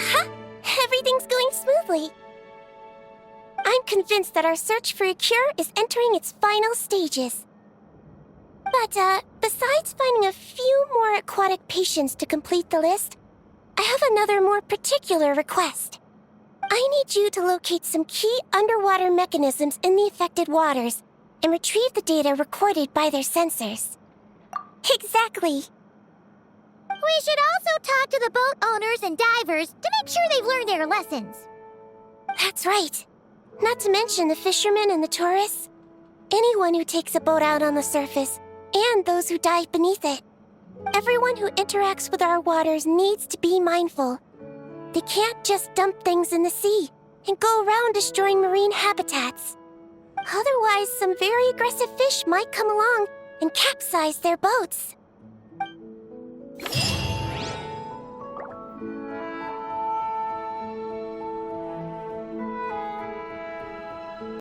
Aha! Everything's going smoothly. I'm convinced that our search for a cure is entering its final stages. But, besides finding a few more aquatic patients to complete the list, I have another more particular request. I need you to locate some key underwater mechanisms in the affected waters and retrieve the data recorded by their sensors. Exactly. We should also talk to the boat owners and divers to make sure they've learned their lessons. That's right. Not to mention the fishermen and the tourists. Anyone who takes a boat out on the surface, and those who dive beneath it. Everyone who interacts with our waters needs to be mindful. They can't just dump things in the sea and go around destroying marine habitats. Otherwise, some very aggressive fish might come along and capsize their boats.